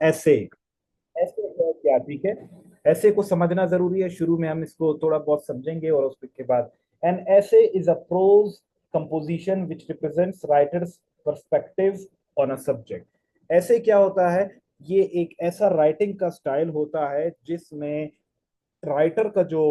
ऐसे ऐसे है क्या, ठीक है। ऐसे को समझना जरूरी है, शुरू में हम इसको थोड़ा बहुत समझेंगे और उसके बाद। An essay is a prose composition which represents writers perspective on a subject. Essay क्या होता है, ये एक ऐसा राइटिंग का स्टाइल होता है जिसमें राइटर का जो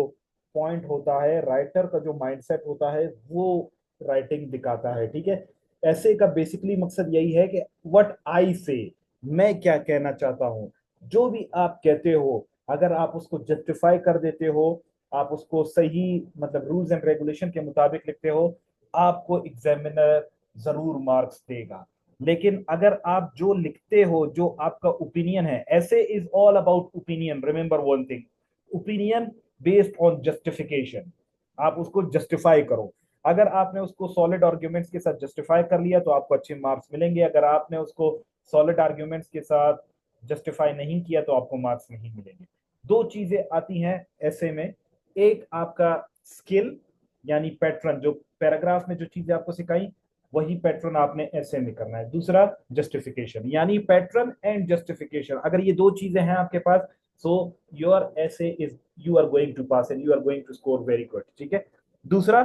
पॉइंट होता है, राइटर का जो माइंडसेट होता है, वो राइटिंग दिखाता है, ठीक है। ऐसे का बेसिकली मकसद यही है कि व्हाट आई से, मैं क्या कहना चाहता हूँ। जो भी आप कहते हो, अगर आप उसको जस्टिफाई कर देते हो, आप उसको सही मतलब रूल्स एंड रेगुलेशन के मुताबिक लिखते हो, आपको एग्जामिनर जरूर मार्क्स देगा। लेकिन अगर आप जो लिखते हो, जो आपका ओपिनियन है, ऐसे is all about opinion, remember one thing, opinion based on justification. आप उसको जस्टिफाई करो। अगर आपने उसको सॉलिड आर्ग्यूमेंट्स के साथ जस्टिफाई कर लिया तो आपको अच्छे मार्क्स मिलेंगे। अगर आपने उसको सॉलिड आर्ग्यूमेंट्स के साथ जस्टिफाई नहीं किया तो आपको मार्क्स नहीं मिलेंगे। दो चीजें आती हैं ऐसे में, एक आपका स्किल यानी पैटर्न, जो पैराग्राफ में जो चीजें आपको सिखाई वही पैटर्न आपने ऐसे में करना है। दूसरा जस्टिफिकेशन, यानी पैटर्न एंड जस्टिफिकेशन, अगर ये दो चीजें हैं आपके पास, so your essay is, you are going to pass and you are going to score very good, ठीक है। दूसरा,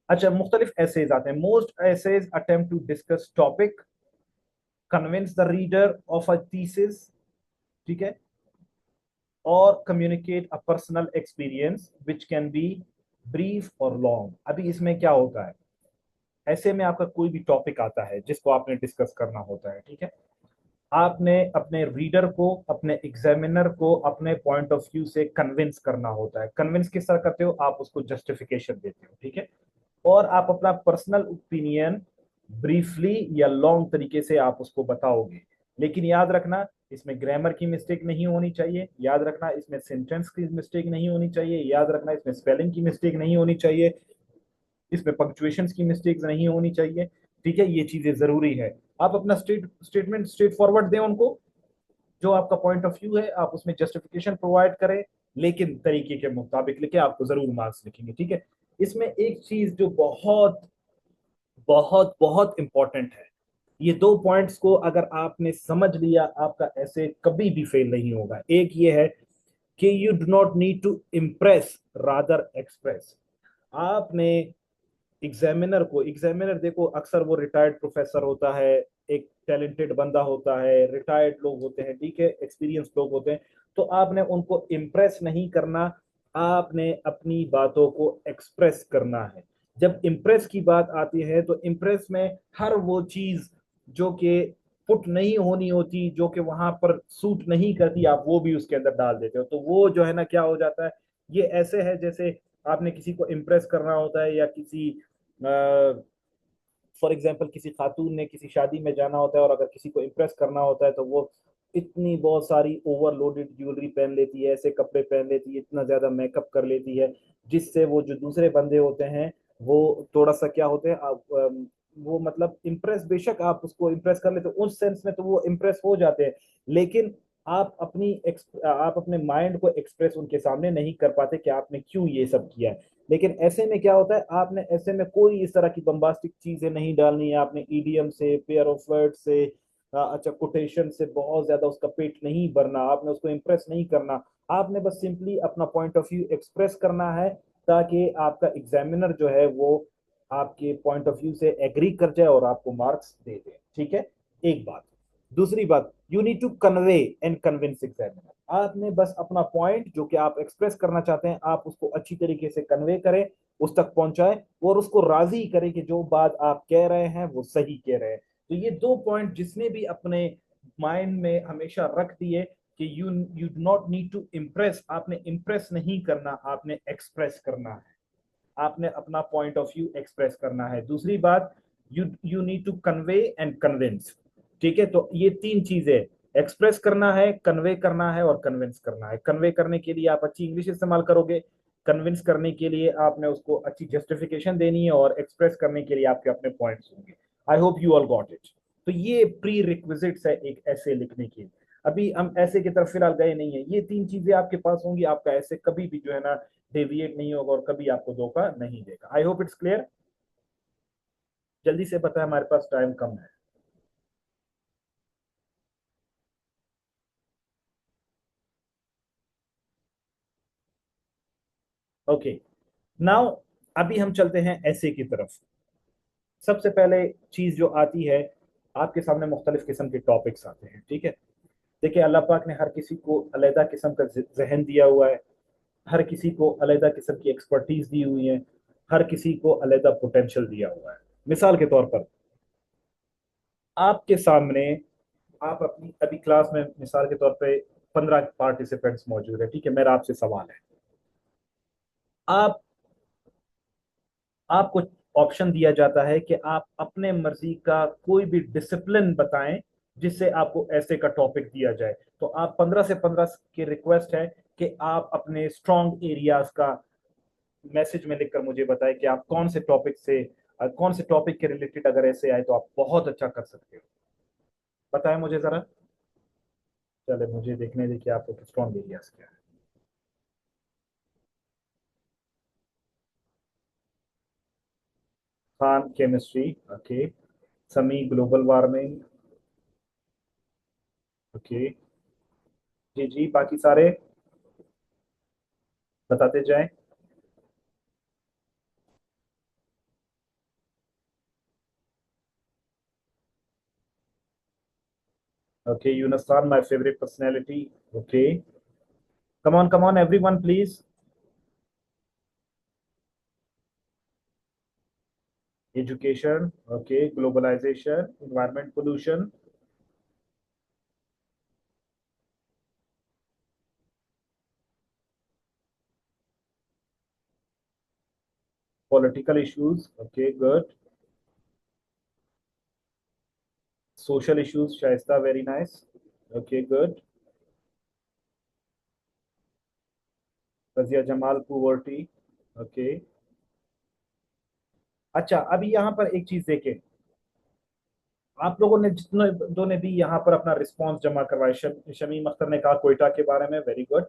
अच्छा, मुख्तलिफ एसेज आते हैं। Most essays attempt to discuss topic, convince the reader of a thesis, ठीक है, और communicate a personal experience which can be brief और लॉन्ग। अभी इसमें क्या होता है, ऐसे में आपका कोई भी टॉपिक आता है जिसको आपने डिस्कस करना होता है, ठीक है। आपने अपने रीडर को, अपने एग्जामिनर को अपने पॉइंट ऑफ व्यू से कन्विंस करना होता है। कन्विंस किस तरह करते हो, आप उसको जस्टिफिकेशन देते हो, ठीक है। और आप अपना पर्सनल ओपिनियन ब्रीफली या लॉन्ग तरीके से आप उसको बताओगे। लेकिन याद रखना, इसमें ग्रामर की मिस्टेक नहीं होनी चाहिए, याद रखना इसमें सेंटेंस की मिस्टेक नहीं होनी चाहिए, याद रखना इसमें स्पेलिंग की मिस्टेक नहीं होनी चाहिए, इसमें पंक्चुएशंस की मिस्टेक्स नहीं होनी चाहिए, ठीक है। ये चीजें जरूरी है। आप अपना स्टेटमेंट स्ट्रेट फॉरवर्ड दें उनको, जो आपका पॉइंट ऑफ व्यू है आप उसमें जस्टिफिकेशन प्रोवाइड करें, लेकिन तरीके के मुताबिक लिखे, आपको जरूर मार्क्स लिखेंगे, ठीक है। इसमें एक चीज जो बहुत बहुत बहुत इंपॉर्टेंट है, ये दो पॉइंट्स को अगर आपने समझ लिया, आपका ऐसे कभी भी फेल नहीं होगा। एक ये है कि you do not need to impress, rather express. आपने एग्जामिनर को, एग्जामिनर देखो अक्सर वो रिटायर्ड प्रोफेसर होता है, एक टैलेंटेड बंदा होता है, रिटायर्ड लोग होते हैं, ठीक है, एक्सपीरियंस लोग होते हैं। तो आपने उनको इम्प्रेस नहीं करना, आपने अपनी बातों को एक्सप्रेस करना है। जब इम्प्रेस की बात आती है तो इम्प्रेस में हर वो चीज जो कि पुट नहीं होनी होती, जो कि वहां पर सूट नहीं करती, आप वो भी उसके अंदर डाल देते हो। तो वो जो है ना, क्या हो जाता है, ये ऐसे है जैसे आपने किसी को इम्प्रेस करना होता है, या किसी फॉर एग्जाम्पल किसी खातून ने किसी शादी में जाना होता है, और अगर किसी को इम्प्रेस करना होता है तो वो इतनी बहुत सारी ओवरलोडेड ज्वेलरी पहन लेती है, ऐसे कपड़े पहन लेती है, इतना ज्यादा मेकअप कर लेती है, जिससे वो जो दूसरे बंदे होते हैं वो थोड़ा सा क्या होते हैं, वो मतलब इम्प्रेस, बेशक आप उसको इम्प्रेस कर लेते हो उस सेंस में, तो वो इम्प्रेस हो जाते हैं। लेकिन आप अपने माइंड को एक्सप्रेस उनके सामने नहीं कर पाते कि आपने क्यों ये सब किया है। लेकिन ऐसे में क्या होता है, आपने ऐसे में कोई इस तरह की बम्बास्टिक चीजें नहीं डालनी है, आपने ईडीएम से, पेयर ऑफ वर्ड से, अच्छा कोटेशन से बहुत ज्यादा उसका पेट नहीं भरना, आपने उसको इम्प्रेस नहीं करना। आपने बस सिंपली अपना पॉइंट ऑफ व्यू एक्सप्रेस करना है, ताकि आपका एग्जामिनर जो है वो आपके पॉइंट ऑफ व्यू से एग्री कर जाए और आपको मार्क्स दे दे, ठीक है। एक बात। दूसरी बात, you need to convey and convince examiner. आपने बस अपना पॉइंट जो कि आप एक्सप्रेस करना चाहते हैं, आप उसको अच्छी तरीके से कन्वे करें, उस तक पहुंचाएं, और उसको राजी करें कि जो बात आप कह रहे हैं वो सही कह रहे हैं। तो ये दो पॉइंट जिसने भी अपने माइंड में हमेशा रख दिए कि you you do not need to impress, आपने इम्प्रेस नहीं करना, आपने एक्सप्रेस करना है, आपने अपना पॉइंट ऑफ व्यू एक्सप्रेस करना है। दूसरी बात, you you need to convey and convince, ठीक है। तो ये तीन चीजें, एक्सप्रेस करना है, कन्वे करना है, और कन्विंस करना है। कन्वे करने के लिए आप अच्छी इंग्लिश इस्तेमाल करोगे, कन्विंस करने के लिए आपने उसको अच्छी जस्टिफिकेशन देनी है, और एक्सप्रेस करने के लिए आपके अपने पॉइंट्स होंगे। आई hope you all got it. तो ये प्री रिक्विजिट्स है एक ऐसे लिखने के। अभी हम ऐसे की तरफ फिलहाल गए नहीं है, ये तीन चीजें आपके पास होंगी, आपका ऐसे कभी भी जो है ना डेविएट नहीं होगा और कभी आपको धोखा नहीं देगा। आई होप इट्स क्लियर। जल्दी से बताएं, हमारे पास टाइम कम है। ओके, नाउ अभी हम चलते हैं ऐसे की तरफ। सबसे पहले चीज जो आती है, आपके सामने मुख्तलिफ किस्म के टॉपिक्स आते हैं, ठीक है। देखिए, अल्लाह पाक ने हर किसी को अलहदा किस्म का जहन दिया हुआ है, हर किसी को अलहदा किस्म की एक्सपर्टीज दी हुई है, हर किसी को अलहदा पोटेंशियल दिया हुआ है। मिसाल के तौर पर आपके सामने, आप अपनी अभी क्लास में मिसाल के तौर पे 15 पार्टिसिपेंट्स मौजूद है, ठीक है। मेरा आपसे सवाल है, आप आपको ऑप्शन दिया जाता है कि आप अपने मर्जी का कोई भी डिसिप्लिन बताएं जिससे आपको ऐसे का टॉपिक दिया जाए। तो आप 15 से 15 की रिक्वेस्ट है कि आप अपने स्ट्रॉन्ग एरियाज का मैसेज में लिखकर मुझे बताएं कि आप कौन से टॉपिक से, कौन से टॉपिक के रिलेटेड अगर ऐसे आए तो आप बहुत अच्छा कर सकते हो। बताएं मुझे जरा। चले मुझे देखने देखिए आपको स्ट्रॉन्ग एरियाज क्या है। Khan chemistry, okay. समी ग्लोबल वार्मिंग, ओके। जी जी, बाकी सारे बताते जाएं। Okay, Yunustan, my favorite personality. Okay, come on, everyone, please. Education, okay, globalization, environment pollution, political issues, okay, good. Social issues, Shaista, very nice. Okay, good. Razia Jamal, poverty, okay. अच्छा, अभी यहाँ पर एक चीज देखें। आप लोगों ने जितने दो ने भी यहाँ पर अपना रिस्पॉन्स जमा करवाया, शमीम अख्तर ने कहा कोयटा के बारे में, वेरी गुड।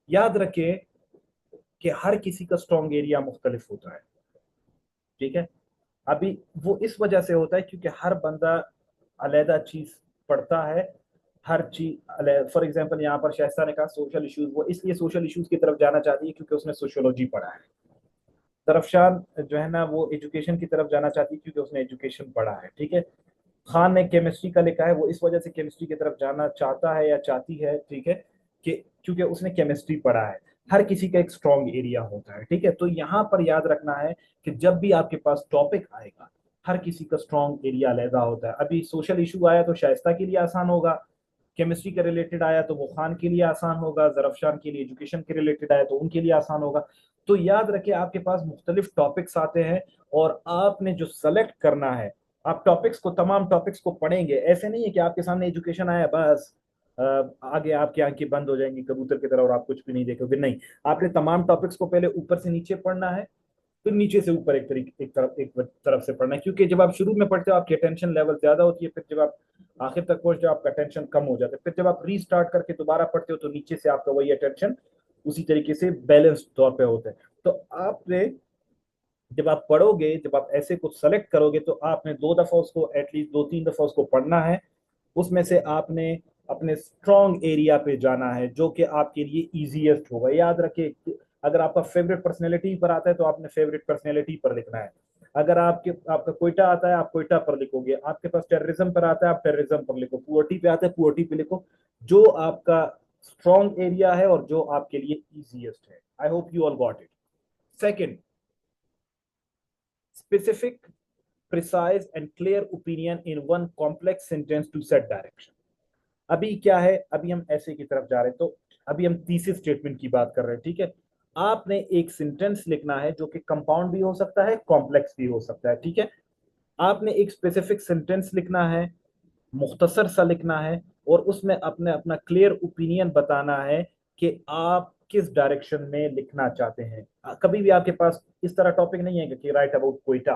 याद रखें कि हर किसी का स्ट्रॉन्ग एरिया मुख्तलिफ होता है, ठीक है। अभी वो इस वजह से होता है क्योंकि हर बंदा अलहदा चीज पढ़ता है, हर चीज। फॉर एग्जांपल यहाँ पर शाइस्ता ने कहा सोशल इश्यूज, वो इसलिए सोशल इश्यूज की तरफ जाना चाहती है क्योंकि उसने सोशियोलॉजी पढ़ा है। तरफशान जो है ना, वो एजुकेशन की तरफ जाना चाहती है क्योंकि उसने एजुकेशन पढ़ा है, ठीक है। खान ने केमिस्ट्री का लिखा है, वो इस वजह से केमिस्ट्री की तरफ जाना चाहता है या चाहती है, ठीक है, कि क्योंकि उसने केमिस्ट्री पढ़ा है। हर किसी का एक स्ट्रॉन्ग एरिया होता है, ठीक है। तो यहाँ पर याद रखना है कि जब भी आपके पास टॉपिक आएगा, हर किसी का स्ट्रॉन्ग एरिया अलहदा होता है। अभी सोशल इशू आया तो शाइस्ता के लिए आसान होगा, केमिस्ट्री के रिलेटेड आया तो वो खान के लिए आसान होगा, जरफशान के लिए एजुकेशन के रिलेटेड आया तो उनके लिए आसान होगा। तो याद रखिए, आपके पास मुख्तलिफ टॉपिक्स आते हैं और आपने जो सेलेक्ट करना है, आप टॉपिक्स को, तमाम टॉपिक्स को पढ़ेंगे। ऐसे नहीं है कि आपके सामने एजुकेशन आया बस आगे आपकी आंखें बंद हो जाएंगी कबूतर की तरह और आप कुछ भी नहीं देखोगे, नहीं। आपने तमाम टॉपिक्स को पहले ऊपर से नीचे पढ़ना है, फिर नीचे से ऊपर एक तरफ से पढ़ना है। क्योंकि जब आप शुरू में पढ़ते हो आपकी अटेंशन लेवल ज्यादा होती है, फिर जब आप आखिर तक पहुंचते हो आपका अटेंशन कम हो जाता है, फिर जब आप रीस्टार्ट करके दोबारा पढ़ते हो तो नीचे से आपका वही अटेंशन उसी तरीके से बैलेंस तौर पे होता है। तो आपने, जब आप पढ़ोगे, जब आप ऐसे कुछ सेलेक्ट करोगे तो आपने 2 दफा उसको, एटलीस्ट 2-3 दफा उसको पढ़ना है। उसमें से आपने अपने स्ट्रॉन्ग एरिया पे जाना है जो कि आपके लिए इजीएस्ट होगा। याद रखिए, अगर आपका फेवरेट पर्सनैलिटी पर आता है तो आपने फेवरेट पर्सनैलिटी पर लिखना है। अगर आपका कोयटा आता है आप कोयटा पर लिखोगे, आपके पास टेररिज्म पर आता है आप टेररिज्म पर लिखो, पुअर्टी पे आता है पुअर्टी पे लिखो, जो आपका स्ट्रॉन्ग एरिया है और जो आपके लिए इजीएस्ट है। आई hope you all got it. Second, specific, precise and clear opinion in one complex sentence to set direction। अभी क्या है, अभी हम ऐसे की तरफ जा रहे हैं, तो अभी हम तीसरे स्टेटमेंट की बात कर रहे हैं, ठीक है। आपने एक सेंटेंस लिखना है जो कि कंपाउंड भी हो सकता है, कॉम्प्लेक्स भी हो सकता है, ठीक है। आपने एक स्पेसिफिक सेंटेंस लिखना है, मुख्तसर सा लिखना है, और उसमें अपने अपना क्लियर ओपिनियन बताना है कि आप किस डायरेक्शन में लिखना चाहते हैं। कभी भी आपके पास इस तरह टॉपिक नहीं है कि right about Quetta,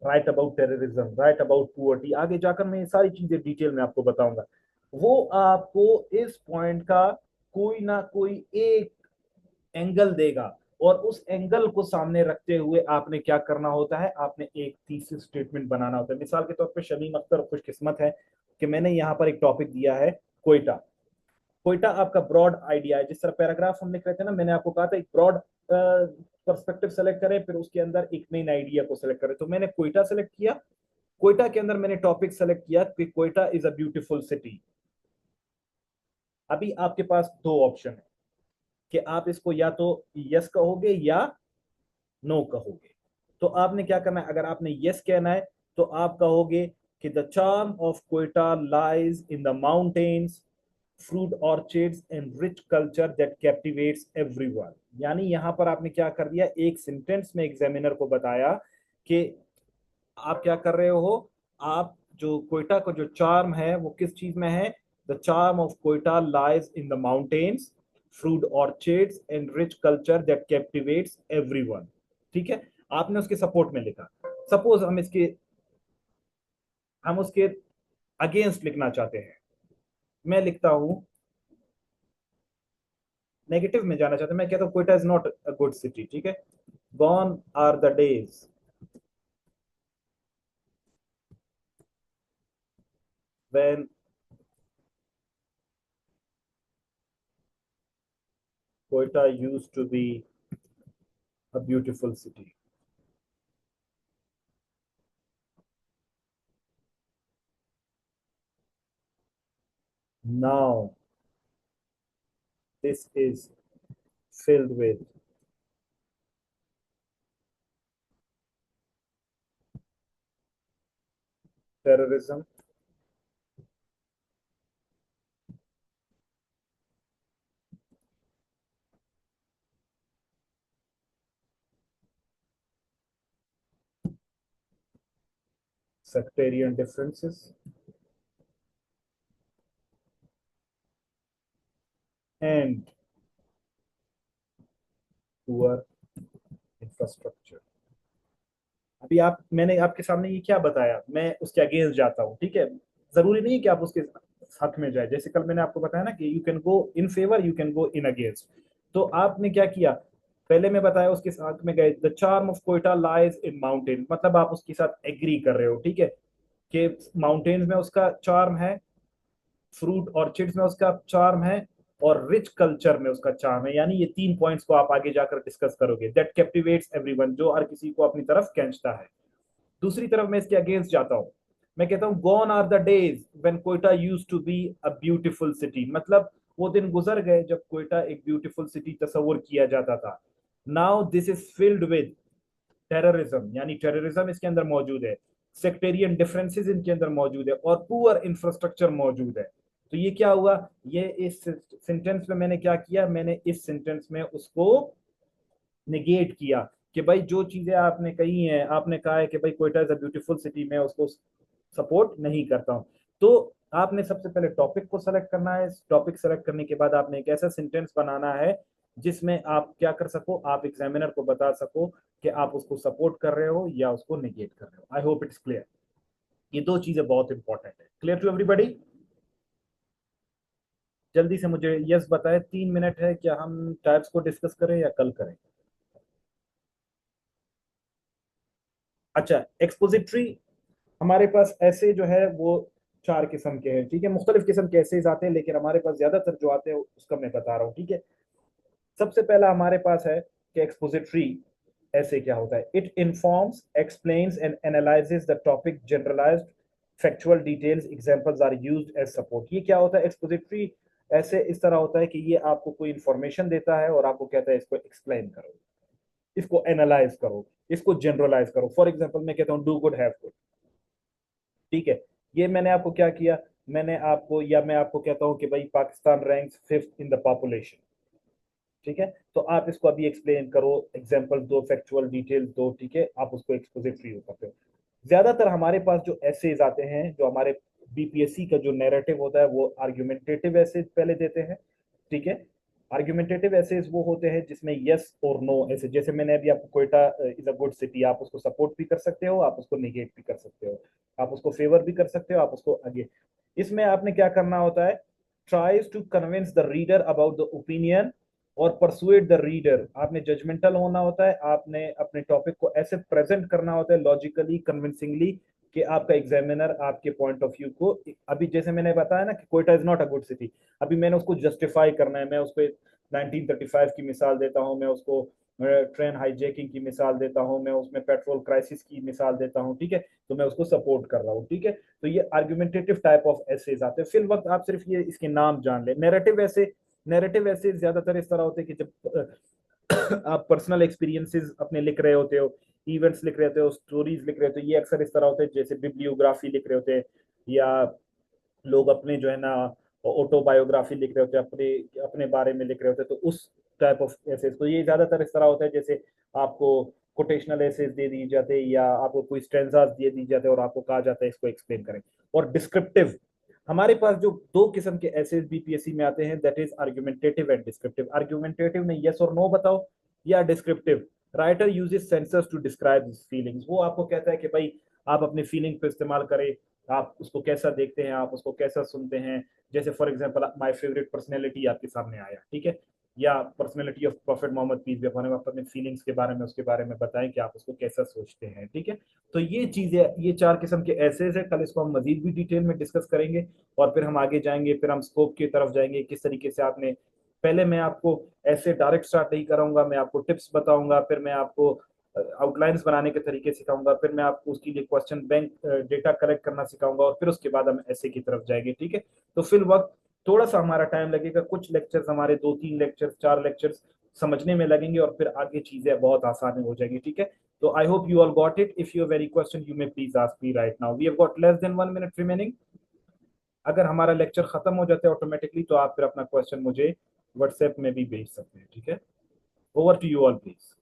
right about terrorism, right about poverty. आगे जाकर मैं ये सारी चीजें डिटेल में आपको बताऊंगा। वो आपको इस पॉइंट का कोई ना कोई एक एंगल देगा, और उस एंगल को सामने रखते हुए आपने क्या करना होता है, आपने एक थीसिस स्टेटमेंट बनाना होता है। मिसाल के तौर पे शमीम अख्तर खुशकिस्मत है कि मैंने यहाँ पर एक टॉपिक दिया है कोयटा। कोयटा आपका ब्रॉड आइडिया है, जिस तरह पैराग्राफ हम लिख रहे थे ना, मैंने आपको कहा था एक ब्रॉड पर्सपेक्टिव सेलेक्ट करें, फिर उसके अंदर एक मेन आइडिया को सेलेक्ट करें। तो मैंने कोयटा सेलेक्ट किया, कोयटा के अंदर मैंने टॉपिक सेलेक्ट किया कि Quetta is a beautiful city. अभी आपके पास दो ऑप्शन है कि आप इसको या तो यस कहोगे या नो कहोगे। तो आपने क्या करना है, अगर आपने यस कहना है तो आप कहोगे कि the charm of Quetta lies in the mountains, fruit orchids and rich culture that कैप्टिवेट्स everyone. यानी यहां पर आपने क्या कर दिया, एक सेंटेंस में एग्जामिनर को बताया कि आप क्या कर रहे हो, आप जो कोयटा का जो चार्म है वो किस चीज में है, the charm of Quetta lies in the mountains, fruit orchids and rich culture that कैप्टिवेट्स everyone. ठीक है, आपने उसके सपोर्ट में लिखा। सपोज हम उसके अगेंस्ट लिखना चाहते हैं, मैं लिखता हूं नेगेटिव में जाना चाहते हैं, मैं कहता हूं Quetta is not a good city. ठीक है, gone are the days when Quetta used to be a beautiful city. Now this is filled with terrorism, sectarian differences, and poor infrastructure. अभी आप, मैंने आपके सामने ये क्या बताया, मैं उसके अगेंस्ट जाता हूँ। ठीक है, जरूरी नहीं कि आप उसके साथ में जाए, जैसे कल मैंने आपको बताया ना कि you can go in favour, you can go in against. तो आपने क्या किया, पहले मैं बताया उसके साथ में गए, the charm of Quetta lies in mountain, मतलब आप उसके साथ एग्री कर रहे हो। ठीक है, कि माउंटेन्स में उसका चार्म है, फ्रूट ऑर्चिड्स में उसका चार्म है, और रिच कल्चर में उसका चार्म है। यानी ये तीन पॉइंट्स को आप आगे जाकर डिस्कस करोगे, दैट कैप्टिवेट्स एवरीवन, जो हर किसी को अपनी तरफ खींचता है। दूसरी तरफ मैं इसके अगेंस्ट जाता हूं, मैं कहता हूं gone are the days when Quetta used to be a beautiful city, मतलब वो दिन गुजर गए जब कोयटा एक ब्यूटीफुल सिटी तस्वुर किया जाता था। Now this is filled with terrorism, यानी टेररिज्म इसके अंदर मौजूद है, सेक्टेरियन डिफरेंसेस इनके अंदर मौजूद है, और पुअर इंफ्रास्ट्रक्चर मौजूद है। तो ये क्या हुआ, ये इस सेंटेंस में मैंने क्या किया, मैंने इस सेंटेंस में उसको निगेट किया कि भाई जो चीजें आपने कही हैं, आपने कहा है कि भाई Quetta is a beautiful city, मैं उसको सपोर्ट नहीं करता हूं। तो आपने सबसे पहले टॉपिक को सेलेक्ट करना है, टॉपिक सेलेक्ट करने के बाद आपने एक ऐसा सेंटेंस बनाना है जिसमें आप क्या कर सको, आप एग्जामिनर को बता सको कि आप उसको सपोर्ट कर रहे हो या उसको निगेट कर रहे हो। I hope it's clear. ये दो चीजें बहुत इंपॉर्टेंट है। Clear to everybody? जल्दी से मुझे यस बताए, 3 मिनट है, क्या हम टाइप्स को डिस्कस करें या कल करें? अच्छा, एक्सपोजिटरी हमारे पास ऐसे जो है वो 4 किस्म के हैं। ठीक है, मुख्तलिफ किस्म के ऐसे आते हैं, लेकिन हमारे पास ज्यादातर जो आते हैं उसका मैं बता रहा हूँ। ठीक है, सबसे पहला हमारे पास है कि एक्सपोजिटरी ऐसे क्या होता है, it informs, explains and analyses the topic, generalised factual details, examples are used as support. ये क्या होता है एक्सपोजिटरी, ऐसे इस तरह होता है कि ये आपको कोई इंफॉर्मेशन देता है और आपको कहता है इसको एक्सप्लेन करो, इसको एनालाइज करो, इसको जनरलाइज करो। फॉर एग्जाम्पल मैं कहता हूँ डू गुड हैव गुड। ठीक है, ये मैंने आपको क्या किया, मैंने आपको, या मैं आपको कहता हूं कि भाई Pakistan ranks 5th in the population. ठीक है, तो आप इसको अभी एक्सप्लेन करो, एग्जांपल दो, फैक्चुअल डिटेल्स दो। ठीक है, आप उसको एक्सपोजिटरी हो करते हो। ज्यादातर हमारे पास जो एसेज आते हैं, जो हमारे बीपीएससी का जो नैरेटिव होता है, वो आर्ग्यूमेंटेटिव एसेज पहले देते हैं। ठीक है, आर्ग्यूमेंटेटिव एसेज वो होते हैं जिसमें यस और नो ऐसे, जैसे मैंने अभी आपको Quetta is a good city, आप उसको सपोर्ट भी कर सकते हो, आप उसको निगेट भी कर सकते हो, आप उसको फेवर भी कर सकते हो, आप उसको आगे। इसमें आपने क्या करना होता है, tries to convince the reader about the opinion और परसुएट द रीडर। आपने जजमेंटल होना होता है, आपने अपने टॉपिक को ऐसे प्रेजेंट करना होता है लॉजिकली, कन्विंसिंगली, कि आपका एग्जामिनर आपके पॉइंट ऑफ व्यू को, अभी जैसे मैंने बताया ना कि Quetta is not a good city, अभी मैंने उसको जस्टिफाई करना है, मैं उसको 1935 की मिसाल देता हूँ, मैं उसको ट्रेन हाईजैकिंग की मिसाल देता हूँ, मैं उसमें पेट्रोल क्राइसिस की मिसाल देता हूँ, ठीक है, तो मैं उसको सपोर्ट कर रहा हूँ, ठीक है। तो ये आर्गुमेंटेटिव टाइप ऑफ एसेज आते हैं। फिल वक्त आप सिर्फ ये इसके नाम जान ले। नैरेटिव ऐसे ज्यादातर इस तरह होते हैं कि जब आप पर्सनल एक्सपीरियंसेस अपने लिख रहे होते हो, इवेंट्स लिख रहे होते हो, स्टोरीज लिख रहे होते हो, ये अक्सर इस तरह होते हैं जैसे बिब्लियोग्राफी लिख रहे होते हैं, या लोग अपने जो है ना ऑटोबायोग्राफी लिख रहे होते हैं, अपने अपने बारे में लिख रहे होते हैं, तो उस टाइप ऑफ एसेज, तो ये ज्यादातर इस तरह होता है जैसे आपको कोटेशनल एसेज दे दिए जाते हैं, या आपको कोई स्टेंजास दे दिए जाते हैं और आपको कहा जाता है इसको एक्सप्लेन करें। और डिस्क्रिप्टिव, हमारे पास जो दो किस्म के एसेज बीपीएससी में आते हैं, that is argumentative and descriptive. Argumentative में यस और नो बताओ, या descriptive, writer uses senses to describe his feelings, वो आपको कहता है कि भाई आप अपने फीलिंग पे इस्तेमाल करें, आप उसको कैसा देखते हैं, आप उसको कैसा सुनते हैं। जैसे for example my favourite personality आपके सामने आया, ठीक है, या personality of prophet Mohammad peace be upon him, आप अपने फीलिंग्स के बारे में उसके बारे में बताएं कि आप उसको कैसा सोचते हैं, ठीक है। तो ये चीजें, ये चार किस्म के एसेज है, कल इसको हम मजीद भी डिटेल में डिस्कस करेंगे, और फिर हम आगे जाएंगे, फिर हम स्कोप की तरफ जाएंगे, किस तरीके से आपने, पहले मैं आपको ऐसे डायरेक्ट स्टार्ट नहीं कराऊंगा, मैं आपको टिप्स बताऊंगा, फिर मैं आपको आउटलाइंस बनाने के तरीके सिखाऊंगा, फिर मैं आपको उसके लिए क्वेश्चन बैंक डेटा कलेक्ट करना सिखाऊंगा, और फिर उसके बाद हम ऐसे की तरफ जाएंगे, ठीक है। तो फिर वक्त थोड़ा सा हमारा टाइम लगेगा, कुछ लेक्चर्स हमारे 2-3 लेक्चर्स 4 लेक्चर्स समझने में लगेंगे, और फिर आगे चीजें बहुत आसान हो जाएंगी, ठीक है। तो I hope you all got it. If you have any question you may please ask me right now. We have got less than 1 minute remaining. अगर हमारा लेक्चर खत्म हो जाता है ऑटोमेटिकली, तो आप फिर अपना क्वेश्चन मुझे व्हाट्सएप में भी भेज सकते हैं, ठीक है। Over to you all please.